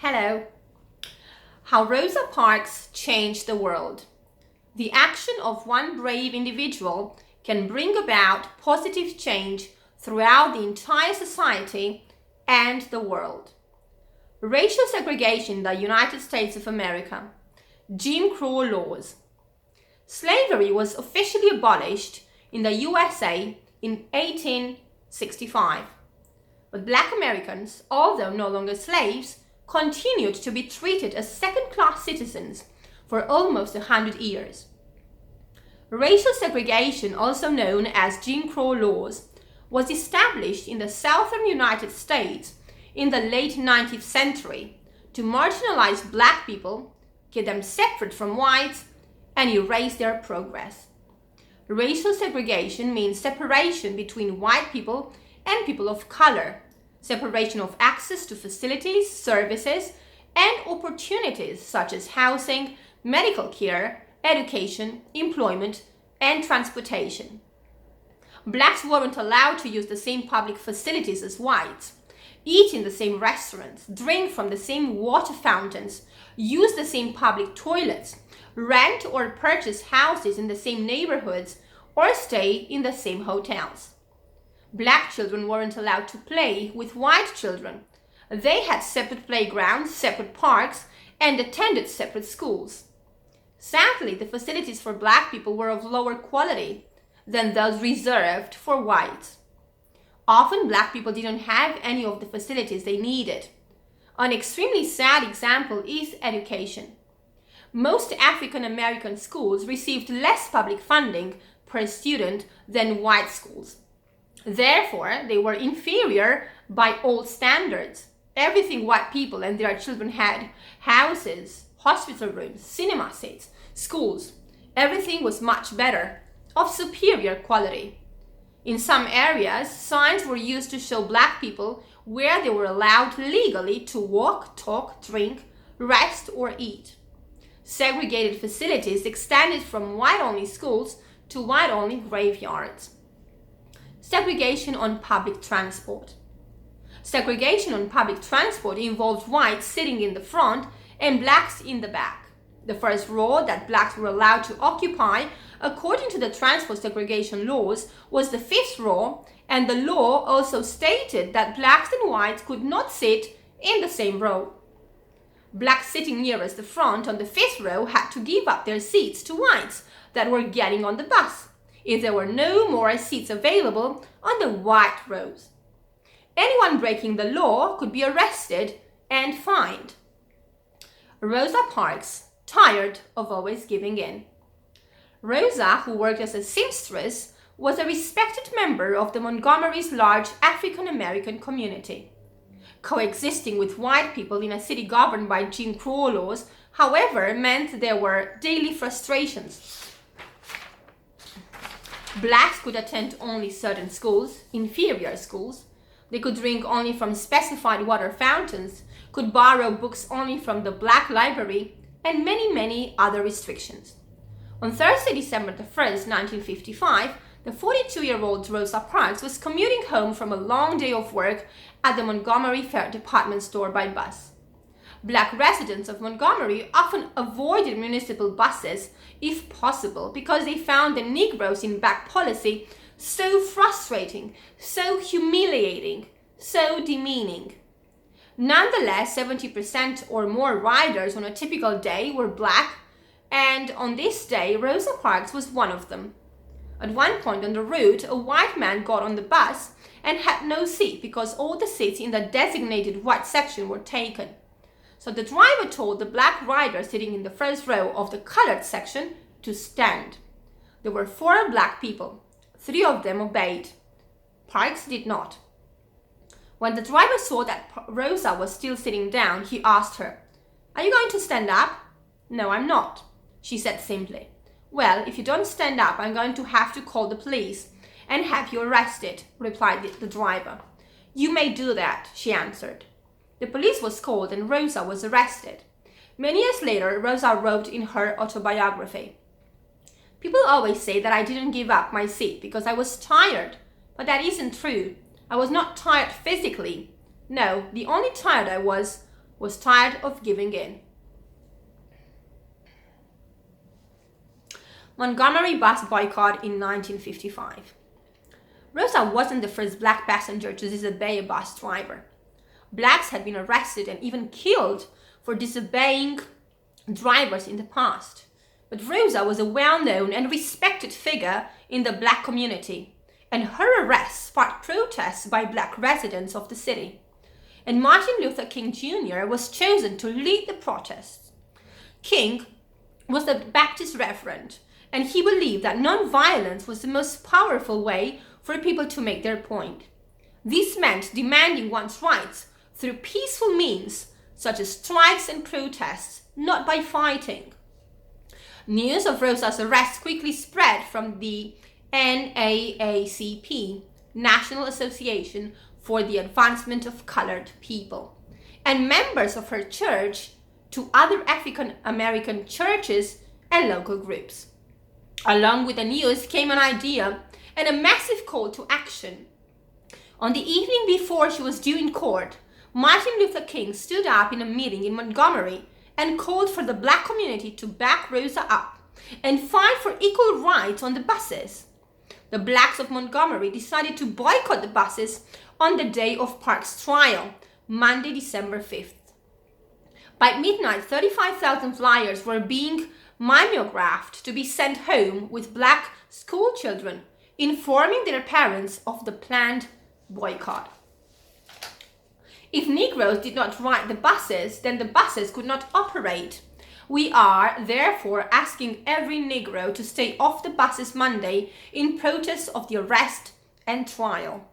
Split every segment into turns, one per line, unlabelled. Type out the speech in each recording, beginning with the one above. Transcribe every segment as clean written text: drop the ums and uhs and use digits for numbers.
Hello. How Rosa Parks changed the world. The action of one brave individual can bring about positive change throughout the entire society and the world. Racial segregation in the United States of America. Jim Crow laws. Slavery was officially abolished in the USA in 1865. But Black Americans, although no longer slaves, continued to be treated as second-class citizens for almost 100 years. Racial segregation, also known as Jim Crow laws, was established in the southern United States in the late 19th century to marginalize Black people, keep them separate from whites, and erase their progress. Racial segregation means separation between white people and people of color, separation of access to facilities, services, and opportunities such as housing, medical care, education, employment, and transportation. Blacks weren't allowed to use the same public facilities as whites, eat in the same restaurants, drink from the same water fountains, use the same public toilets, rent or purchase houses in the same neighborhoods, or stay in the same hotels. Black children weren't allowed to play with white children. They had separate playgrounds, separate parks, and attended separate schools. Sadly, the facilities for Black people were of lower quality than those reserved for whites. Often, Black people didn't have any of the facilities they needed. An extremely sad example is education. Most African American schools received less public funding per student than white schools. Therefore, they were inferior by all standards. Everything white people and their children had, houses, hospital rooms, cinema seats, schools, everything was much better, of superior quality. In some areas, signs were used to show Black people where they were allowed legally to walk, talk, drink, rest, or eat. Segregated facilities extended from white-only schools to white-only graveyards. Segregation on public transport. Segregation on public transport involved whites sitting in the front and Blacks in the back. The first row that Blacks were allowed to occupy, according to the transport segregation laws, was the fifth row, and the law also stated that Blacks and whites could not sit in the same row. Blacks sitting nearest the front on the fifth row had to give up their seats to whites that were getting on the bus, if there were no more seats available on the white rows. Anyone breaking the law could be arrested and fined. Rosa Parks, tired of always giving in. Rosa, who worked as a seamstress, was a respected member of the Montgomery's large African American community. Coexisting with white people in a city governed by Jim Crow laws, however, meant there were daily frustrations. Blacks could attend only certain schools, inferior schools. They could drink only from specified water fountains, could borrow books only from the Black library, and many, many other restrictions. On Thursday, December 1st, 1955, the 42-year-old Rosa Parks was commuting home from a long day of work at the Montgomery Fair department store by bus. Black residents of Montgomery often avoided municipal buses if possible because they found the Negroes in back policy so frustrating, so humiliating, so demeaning. Nonetheless, 70% or more riders on a typical day were Black, and on this day, Rosa Parks was one of them. At one point on the route, a white man got on the bus and had no seat because all the seats in the designated white section were taken. So the driver told the Black rider sitting in the first row of the colored section to stand. There were 4 Black people. 3 of them obeyed. Parks did not. When the driver saw that Rosa was still sitting down, he asked her, "Are you going to stand up?" "No, I'm not," she said simply. "Well, if you don't stand up, I'm going to have to call the police and have you arrested," replied the driver. "You may do that," she answered. The police was called and Rosa was arrested. Many years later, Rosa wrote in her autobiography, "People always say that I didn't give up my seat because I was tired, but that isn't true. I was not tired physically. No, the only tired I was was tired of giving in. Montgomery Bus Boycott in 1955. Rosa wasn't the first black passenger to disobey a bus driver. Blacks had been arrested and even killed for disobeying drivers in the past. But Rosa was a well-known and respected figure in the black community, and her arrest sparked protests by black residents of the city. And Martin Luther King Jr. was chosen to lead the protests. King was a Baptist reverend, and he believed that nonviolence was the most powerful way for people to make their point. This meant demanding one's rights through peaceful means, such as strikes and protests, not by fighting. News of Rosa's arrest quickly spread from the NAACP, National Association for the Advancement of Colored People, and members of her church to other African American churches and local groups. Along with the news came an idea and a massive call to action. On the evening before she was due in court, Martin Luther King stood up in a meeting in Montgomery and called for the black community to back Rosa up and fight for equal rights on the buses. The blacks of Montgomery decided to boycott the buses on the day of Parks' trial, Monday, December 5th. By midnight, 35,000 flyers were being mimeographed to be sent home with black school children, informing their parents of the planned boycott. If Negroes did not ride the buses, then the buses could not operate. We are, therefore, asking every Negro to stay off the buses Monday in protest of the arrest and trial.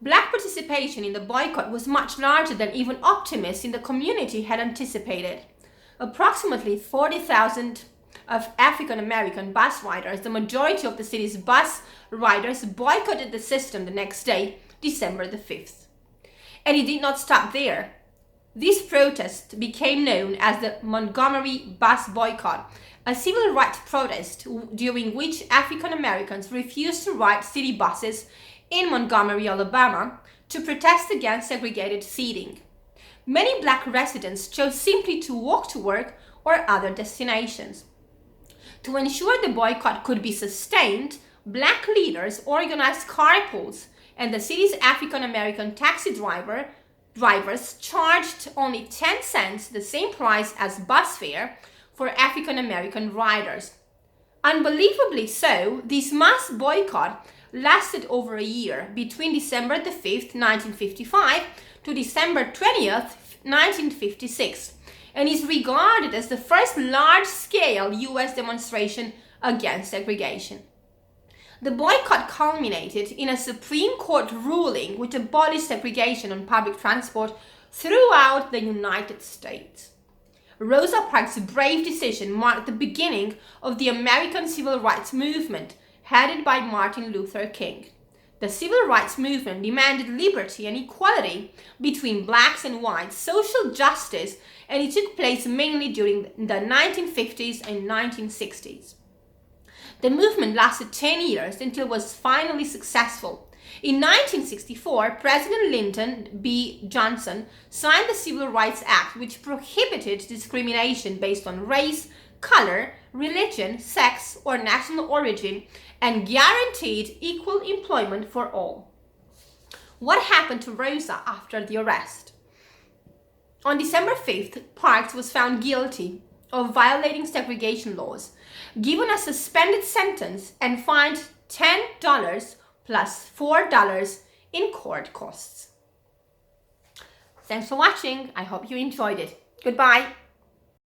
Black participation in the boycott was much larger than even optimists in the community had anticipated. Approximately 40,000 of African American bus riders, the majority of the city's bus riders, boycotted the system the next day, December the 5th. And it did not stop there. This protest became known as the Montgomery Bus Boycott, a civil rights protest during which African Americans refused to ride city buses in Montgomery, Alabama, to protest against segregated seating. Many black residents chose simply to walk to work or other destinations. To ensure the boycott could be sustained, black leaders organized carpools, and the city's African American taxi drivers charged only 10 cents, the same price as bus fare, for African American riders. Unbelievably so, this mass boycott lasted over a year, between December the 5th, 1955 to December 20th, 1956, and is regarded as the first large-scale U.S. demonstration against segregation. The boycott culminated in a Supreme Court ruling which abolished segregation on public transport throughout the United States. Rosa Parks' brave decision marked the beginning of the American civil rights movement, headed by Martin Luther King. The civil rights movement demanded liberty and equality between blacks and whites, social justice, and it took place mainly during the 1950s and 1960s. The movement lasted 10 years until it was finally successful. In 1964, President Lyndon B. Johnson signed the Civil Rights Act, which prohibited discrimination based on race, color, religion, sex, or national origin, and guaranteed equal employment for all. What happened to Rosa after the arrest? On December 5th, Parks was found guilty of violating segregation laws, given a suspended sentence, and fined $10 plus $4 in court costs. Thanks for watching. I hope you enjoyed it. Goodbye.